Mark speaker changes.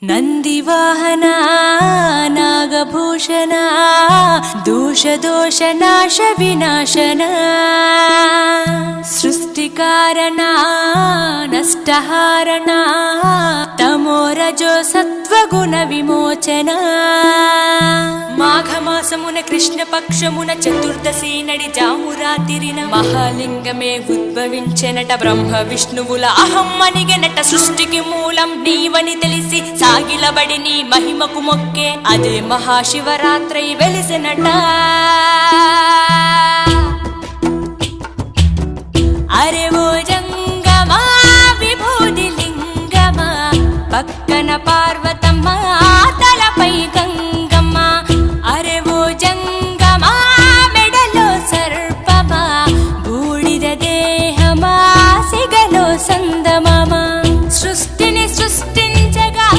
Speaker 1: ನಂದಿವಾಹನ ನಾಗಭೂಷಣ ದೋಷ ದೋಷ ನಾಶ ವಿನಾಶನ ಸೃಷ್ಟಿಕಾರಣ ನಷ್ಟಹಾರಣ తమోరజో సత్వగుణ విమోచన మాఘమాసమున కృష్ణపక్షమున చతుర్దశి నడి జామురాతిరిన మహాలింగమే ఉద్భవించెనట. బ్రహ్మ విష్ణువుల అహం అనిగెనట. సృష్టికి మూలం నీవని తెలిసి సాగిలబడి నీ మహిమకు మొక్కే అదే మహాశివరాత్రి వెలిసెనట. అరే ఓ జంగమా విభూది లింగమా, పక్కన పార్వతమ్మ తలపై గంగ